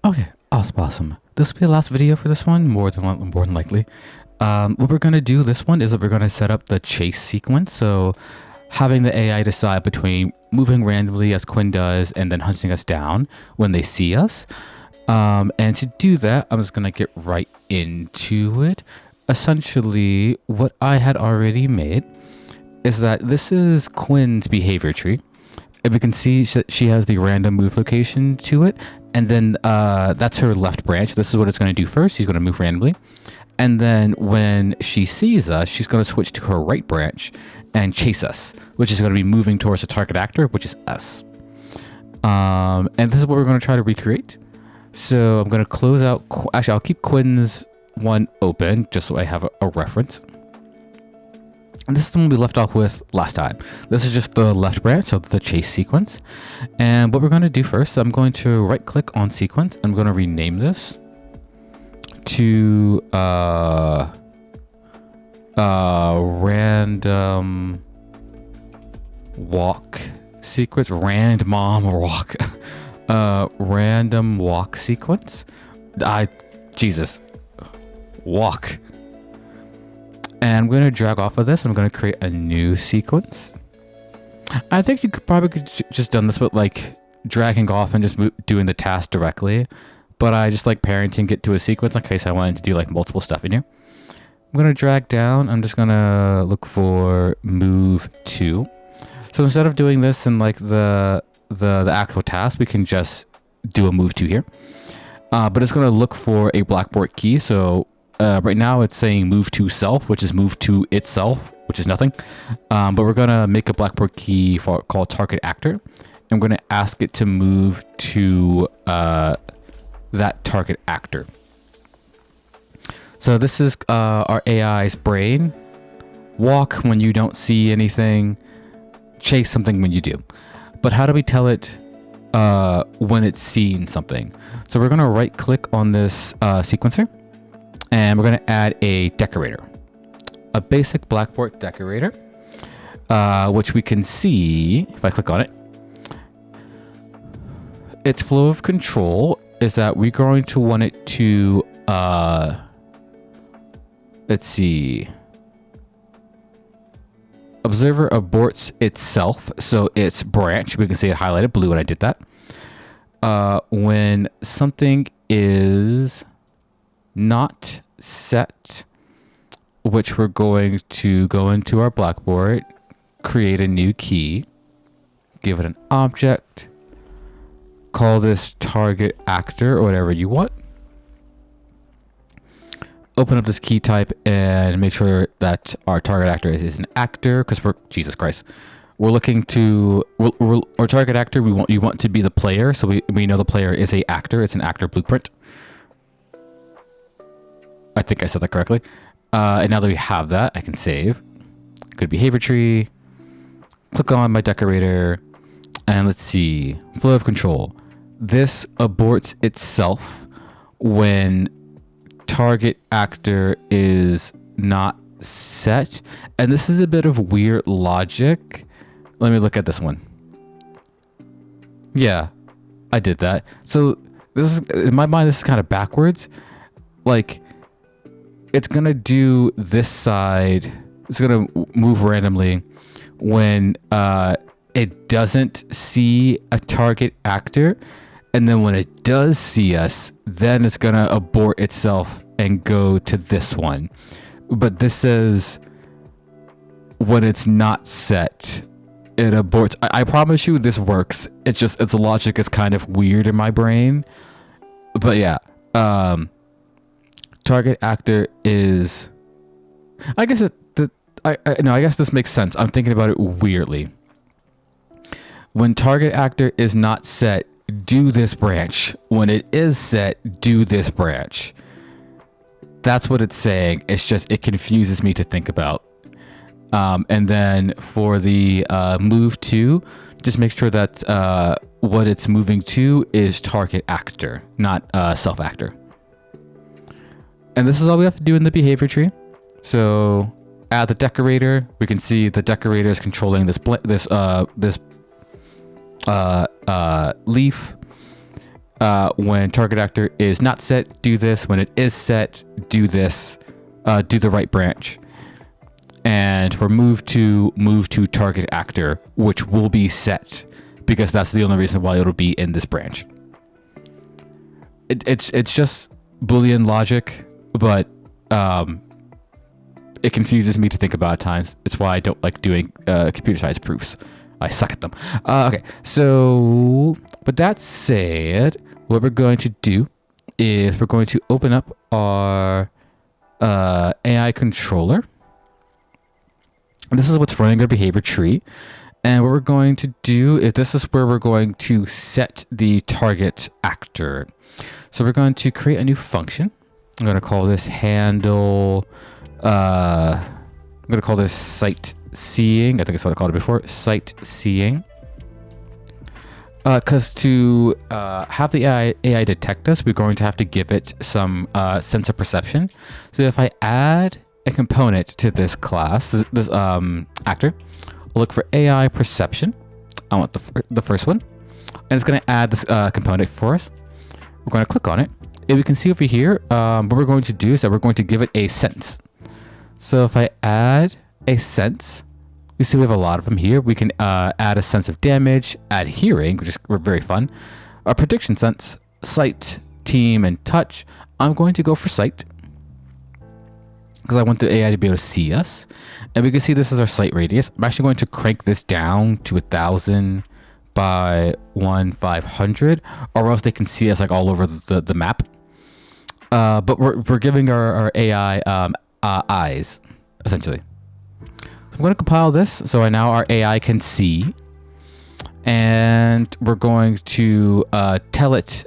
Okay, awesome. This will be the last video for this one, more than likely. What we're gonna do this one is that we're gonna set up the chase sequence. So having the AI decide between moving randomly as Quinn does and then hunting us down when they see us. And to do that, I'm just gonna get right into it. Essentially, what I had already made is that this is Quinn's behavior tree. And we can see that she has the random move location to it. And then that's her left branch. This is what it's going to do first. She's going to move randomly. And then when she sees us, she's going to switch to her right branch and chase us, which is going to be moving towards the target actor, which is us. And this is what we're going to try to recreate. So I'm going to close out. Actually, I'll keep Quinn's one open just so I have a reference. And this is the one we left off with last time. This is just the left branch of the chase sequence. And what we're going to do first, I'm going to right click on sequence. I'm going to rename this to random walk sequence. Random walk. Random walk sequence. Jesus. Walk. And I'm going to drag off of this. I'm going to create a new sequence. I think you could probably just done this with like dragging off and just doing the task directly. But I just like parenting it to a sequence in case I wanted to do like multiple stuff in here. I'm going to drag down. I'm just going to look for move to. So instead of doing this in like the actual task, we can just do a move to here. But it's going to look for a Blackboard key. So right now it's saying move to self, which is move to itself, which is nothing. But we're going to make a Blackboard key called target actor. I'm going to ask it to move to that target actor. So this is our AI's brain. Walk when you don't see anything. Chase something when you do. But how do we tell it when it's seeing something? So we're going to right click on this sequencer. And we're going to add a decorator, a basic Blackboard decorator, which we can see if I click on it. Its flow of control is that we're going to want it to, let's see, observer aborts itself. So its branch, we can see it highlighted blue when I did that. When something is not set, which we're going to go into our Blackboard, create a new key, give it an object, call this target actor or whatever you want. Open up this key type and make sure that our target actor is an actor, because Jesus Christ, we're looking to our target actor. You want to be the player, so we know the player is a actor. It's an actor blueprint. I think I said that correctly. And now that we have that, I can save. Go to behavior tree, click on my decorator, and let's see, flow of control. This aborts itself when target actor is not set. And this is a bit of weird logic. Let me look at this one. Yeah, I did that. So this is, in my mind, this is kind of backwards. Like, it's going to do this side. It's going to move randomly when it doesn't see a target actor. And then when it does see us, then it's going to abort itself and go to this one. But this says when it's not set, it aborts. I promise you this works. It's just, its logic is kind of weird in my brain. But yeah. Target actor is, I guess I guess this makes sense. I'm thinking about it weirdly. When target actor is not set, do this branch. When it is set, do this branch. That's what it's saying. It's just, it confuses me to think about. And then for the move to, just make sure that what it's moving to is target actor, not self actor. And this is all we have to do in the behavior tree. So add the decorator. We can see the decorator is controlling this leaf. when target actor is not set, do this. When it is set, do this. Do the right branch. And for move to target actor, which will be set because that's the only reason why it'll be in this branch. It's just Boolean logic, but it confuses me to think about at times. It's why I don't like doing computer science proofs. I suck at them. Okay, so with that said, what we're going to do is we're going to open up our AI controller. And this is what's running our behavior tree. And what we're going to do is this is where we're going to set the target actor. So we're going to create a new function. I'm going to call this handle. I'm going to call this sight seeing. I think that's what I called it before. Sight seeing. Because to have the AI detect us, we're going to have to give it some sense of perception. So if I add a component to this class, this actor, I'll look for AI perception. I want the first one, and it's going to add this component for us. We're going to click on it, and we can see over here what we're going to do is that we're going to give it a sense. So if I add a sense, we see we have a lot of them here. We can add a sense of damage, add hearing, which is very fun, a prediction sense, sight, team, and touch. I'm going to go for sight because I want the AI to be able to see us. And we can see this is our sight radius. I'm actually going to crank this down to 1,000 by 1,500, or else they can see us like all over the map. But we're giving our AI eyes, essentially. I'm going to compile this so now our AI can see, and we're going to tell it.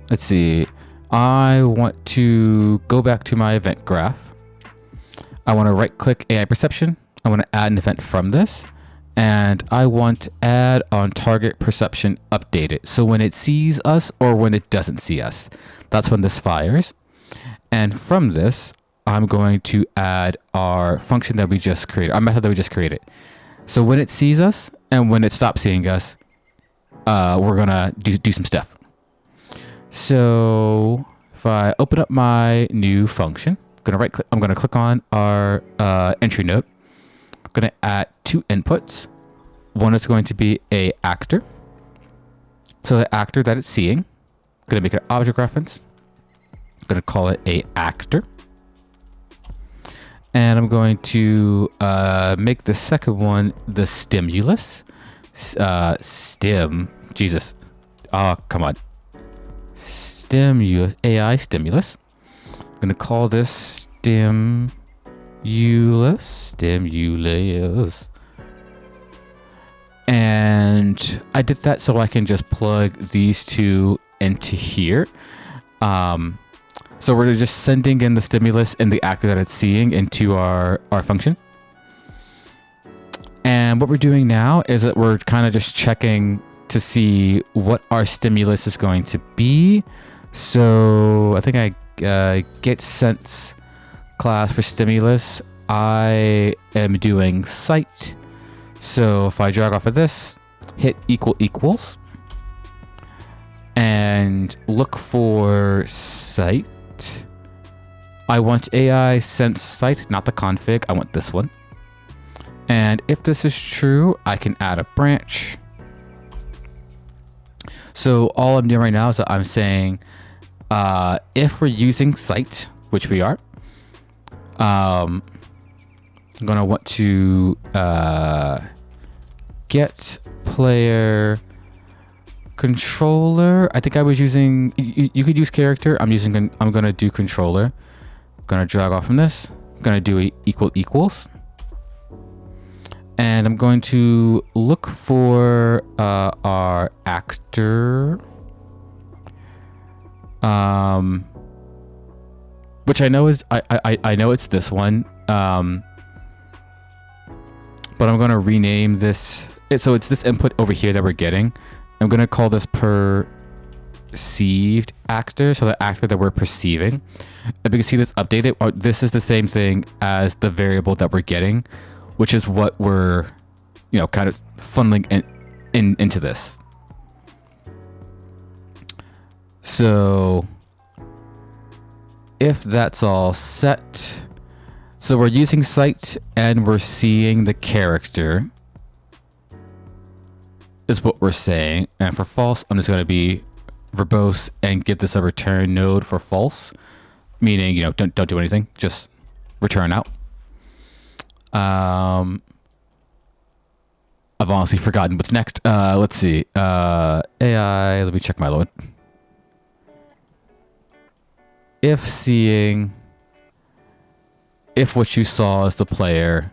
Let's see. I want to go back to my event graph. I want to right click AI perception. I want to add an event from this, and I want add on target perception updated. So when it sees us or when it doesn't see us, that's when this fires. And from this, I'm going to add our function that we just created, our method that we just created. So when it sees us and when it stops seeing us, we're gonna do some stuff. So if I open up my new function, I'm gonna click on our entry node. I'm gonna add two inputs. One is going to be a actor. So the actor that it's seeing, I'm gonna make it an object reference. I'm gonna call it a actor. And I'm going to make the second one the stimulus. Jesus. Oh, come on. Stimulus, AI stimulus. I'm going to call this stimulus. And I did that so I can just plug these two into here. So we're just sending in the stimulus and the actor that it's seeing into our function. And what we're doing now is that we're kind of just checking to see what our stimulus is going to be. So I think I get sense class for stimulus. I am doing sight. So if I drag off of this, hit equals, and look for sight. I want AI sense sight, not the config. I want this one. And if this is true, I can add a branch. So all I'm doing right now is that I'm saying, if we're using sight, which we are, I'm gonna want to get player controller. I think I was using, you could use character. I'm gonna do controller. I'm gonna drag off from this. I'm gonna do equals. And I'm going to look for our actor. Which I know is, I know it's this one. But I'm gonna rename this. So it's this input over here that we're getting. I'm going to call this perceived actor, so the actor that we're perceiving. And we can see this updated. This is the same thing as the variable that we're getting, which is what we're, kind of funneling into this. So if that's all set, so we're using sight and we're seeing the character is what we're saying. And for false, I'm just going to be verbose and give this a return node for false, meaning, you know, don't do anything, just return out. I've honestly forgotten what's next. Let's see. AI, let me check my load. If seeing, if what you saw is the player,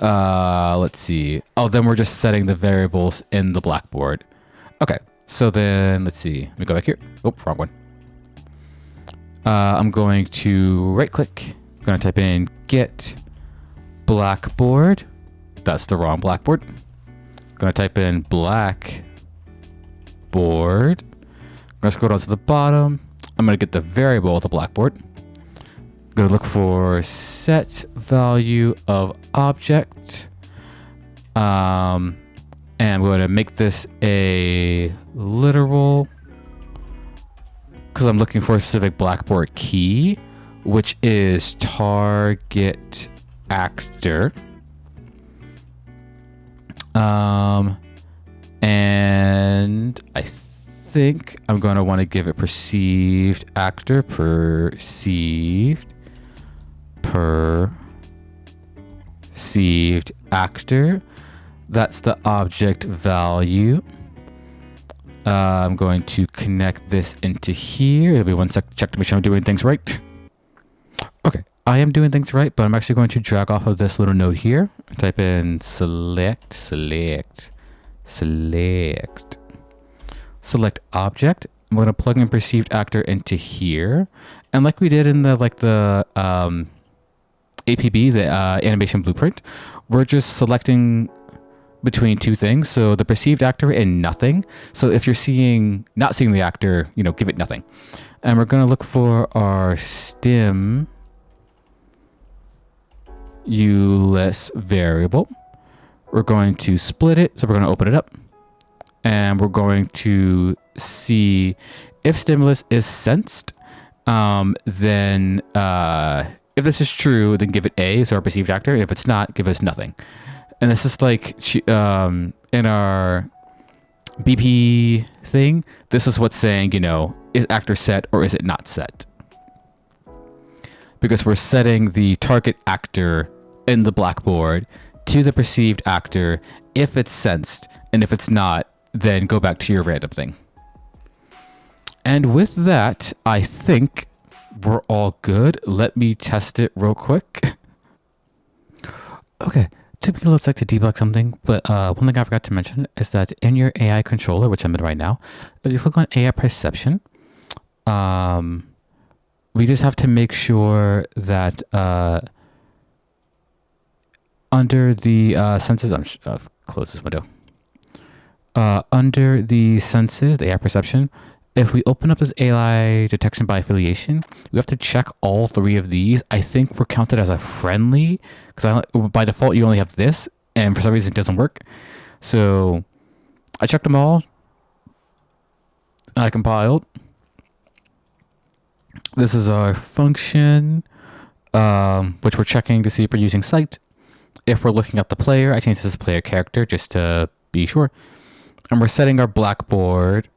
let's see. Oh, then we're just setting the variables in the blackboard. Okay, so then let's see. Let me go back here. Oh, wrong one. I'm going to right click. I'm going to type in get blackboard. That's the wrong blackboard. I'm going to type in blackboard. I'm going to scroll down to the bottom. I'm going to get the variable of the blackboard. I'm going to look for set value of object. And I'm going to make this a literal, because I'm looking for a specific blackboard key, which is target actor. And I think I'm going to want to give it perceived actor, perceived actor. That's the object value. I'm going to connect this into here. It'll be one sec, check to make sure I'm doing things right. Okay, I am doing things right, but I'm actually going to drag off of this little node here. Type in select object. I'm going to plug in perceived actor into here. And like we did in the APB, the animation blueprint, we're just selecting between two things. So the perceived actor and nothing. So if you're not seeing the actor, you know, give it nothing. And we're going to look for our stim uLess variable. We're going to split it. So we're going to open it up. And we're going to see if stimulus is sensed. Then if this is true, then give it A, so our perceived actor. And if it's not, give us nothing. And this is like in our BP thing, this is what's saying, you know, is actor set or is it not set? Because we're setting the target actor in the blackboard to the perceived actor if it's sensed, and if it's not, then go back to your random thing. And with that, I think we're all good. Let me test it real quick. Okay. Typically, it's like to debug something, but one thing I forgot to mention is that in your AI controller, which I'm in right now, if you click on AI perception, we just have to make sure that under the senses, close this window. Under the senses, the AI perception, if we open up this AI detection by affiliation, we have to check all three of these. I think we're counted as a friendly, because by default you only have this, and for some reason it doesn't work. So I checked them all. I compiled. This is our function, which we're checking to see if we're using sight. If we're looking at the player, I changed this to player character just to be sure. And we're setting our blackboard,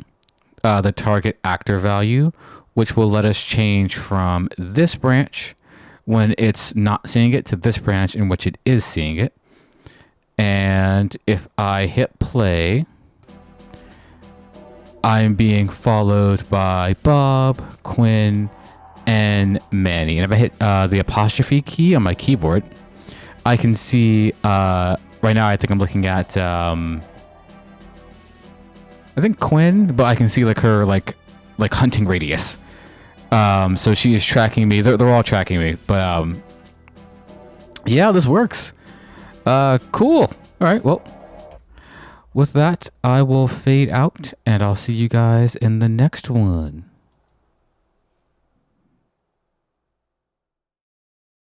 the target actor value, which will let us change from this branch when it's not seeing it to this branch in which it is seeing it. And if I hit play, I'm being followed by Bob, Quinn, and Manny. And if I hit the apostrophe key on my keyboard, I can see, right now I think I'm looking at, I think Quinn, but I can see like her like hunting radius. So she is tracking me. They're all tracking me. But yeah, this works. Cool. All right. Well, with that, I will fade out, and I'll see you guys in the next one.